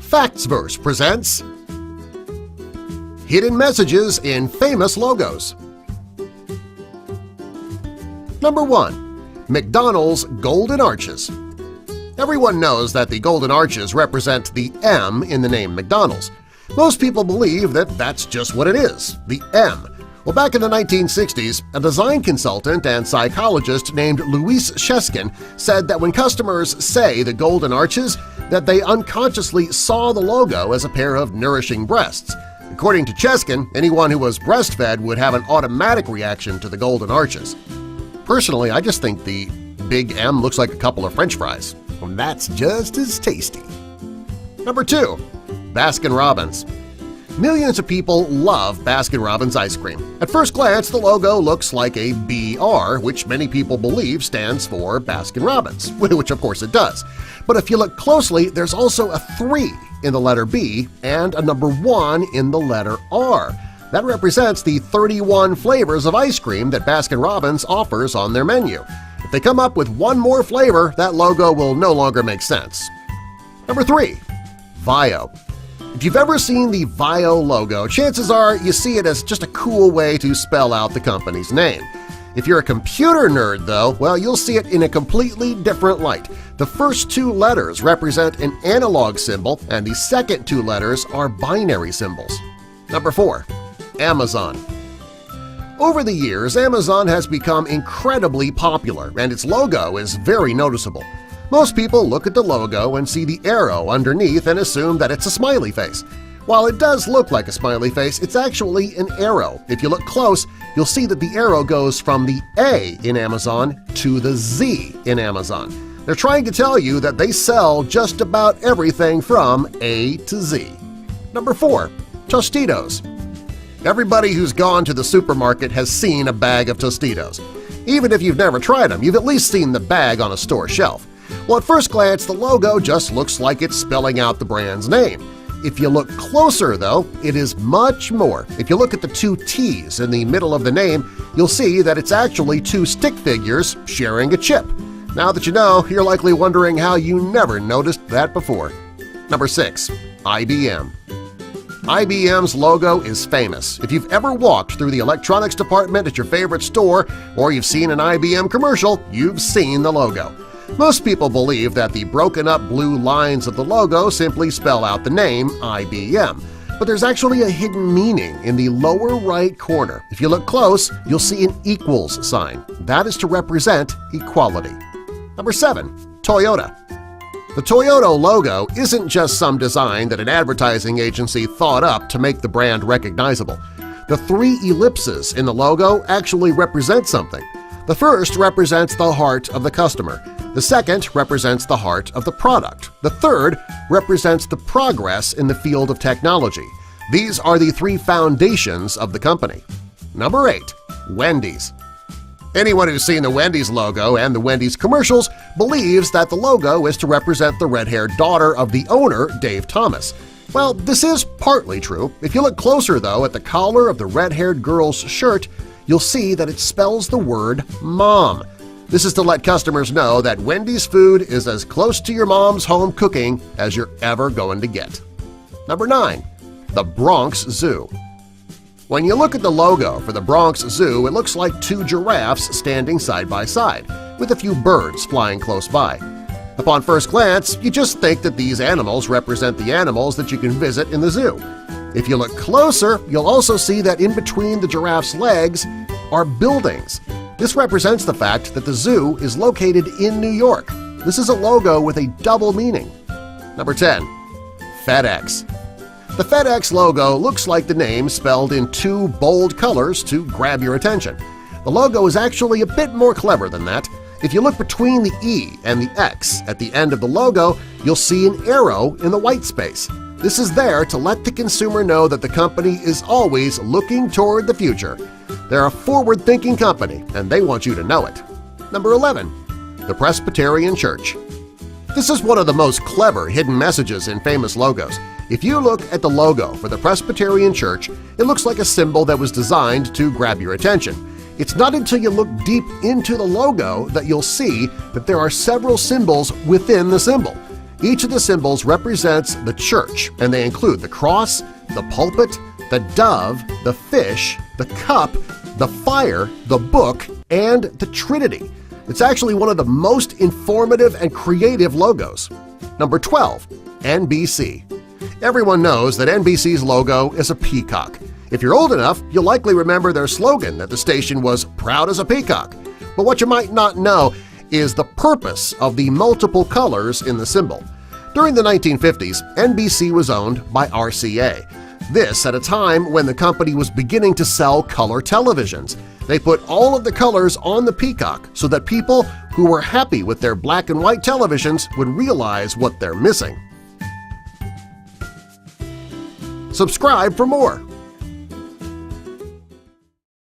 Factsverse presents Hidden Messages in Famous Logos. Number 1. McDonald's Golden Arches. Everyone knows that the Golden Arches represent the M in the name McDonald's. Most people believe that that's just what it is, the M. Well, back in the 1960s, a design consultant and psychologist named Louise Sheskin said that when customers say the Golden Arches, that they unconsciously saw the logo as a pair of nourishing breasts. According to Cheskin, anyone who was breastfed would have an automatic reaction to the Golden Arches. Personally, I just think the Big M looks like a couple of French fries. And that's just as tasty. Number 2. Baskin-Robbins. Millions of people love Baskin-Robbins ice cream. At first glance, the logo looks like a BR, which many people believe stands for Baskin-Robbins, which of course it does. But if you look closely, there's also a 3 in the letter B and a number 1 in the letter R. That represents the 31 flavors of ice cream that Baskin-Robbins offers on their menu. If they come up with one more flavor, that logo will no longer make sense. Number 3. Vio. If you've ever seen the Vio logo, chances are you see it as just a cool way to spell out the company's name. If you're a computer nerd, though, well, you'll see it in a completely different light. The first 2 letters represent an analog symbol, and the second 2 letters are binary symbols. Number 4. Amazon. Over the years, Amazon has become incredibly popular, and its logo is very noticeable. Most people look at the logo and see the arrow underneath and assume that it's a smiley face. While it does look like a smiley face, it's actually an arrow. If you look close, you'll see that the arrow goes from the A in Amazon to the Z in Amazon. They're trying to tell you that they sell just about everything from A to Z. Number 4. Tostitos. Everybody who's gone to the supermarket has seen a bag of Tostitos. Even if you've never tried them, you've at least seen the bag on a store shelf. Well, at first glance, the logo just looks like it's spelling out the brand's name. If you look closer, though, it is much more. If you look at the 2 T's in the middle of the name, you'll see that it's actually 2 stick figures sharing a chip. Now that you know, you're likely wondering how you never noticed that before. Number 6. IBM. IBM's logo is famous. If you've ever walked through the electronics department at your favorite store or you've seen an IBM commercial, you've seen the logo. Most people believe that the broken-up blue lines of the logo simply spell out the name IBM, but there's actually a hidden meaning in the lower right corner. If you look close, you'll see an equals sign. That is to represent equality. Number 7. Toyota. The Toyota logo isn't just some design that an advertising agency thought up to make the brand recognizable. The 3 ellipses in the logo actually represent something. The first represents the heart of the customer. The second represents the heart of the product. The third represents the progress in the field of technology. These are the 3 foundations of the company. Number 8. Wendy's. Anyone who's seen the Wendy's logo and the Wendy's commercials believes that the logo is to represent the red-haired daughter of the owner, Dave Thomas. Well, this is partly true. If you look closer, though, at the collar of the red-haired girl's shirt, you'll see that it spells the word Mom. This is to let customers know that Wendy's food is as close to your mom's home cooking as you're ever going to get. Number 9. The Bronx Zoo. When you look at the logo for the Bronx Zoo, it looks like 2 giraffes standing side by side, with a few birds flying close by. Upon first glance, you just think that these animals represent the animals that you can visit in the zoo. If you look closer, you'll also see that in between the giraffe's legs are buildings. This represents the fact that the zoo is located in New York. This is a logo with a double meaning. Number 10. FedEx. The FedEx logo looks like the name spelled in 2 bold colors to grab your attention. The logo is actually a bit more clever than that. If you look between the E and the X at the end of the logo, you'll see an arrow in the white space. This is there to let the consumer know that the company is always looking toward the future. They're a forward-thinking company, and they want you to know it. Number 11. The Presbyterian Church. This is one of the most clever hidden messages in famous logos. If you look at the logo for the Presbyterian Church, it looks like a symbol that was designed to grab your attention. It's not until you look deep into the logo that you'll see that there are several symbols within the symbol. Each of the symbols represents the church, and they include the cross, the pulpit, the dove, the fish, the cup, the fire, the book, and the Trinity. It's actually one of the most informative and creative logos. Number 12. NBC. Everyone knows that NBC's logo is a peacock. If you're old enough, you'll likely remember their slogan that the station was "Proud as a Peacock." But what you might not know is the purpose of the multiple colors in the symbol. During the 1950s, NBC was owned by RCA. This at a time when the company was beginning to sell color televisions. They put all of the colors on the peacock so that people who were happy with their black and white televisions would realize what they're missing. Subscribe for more!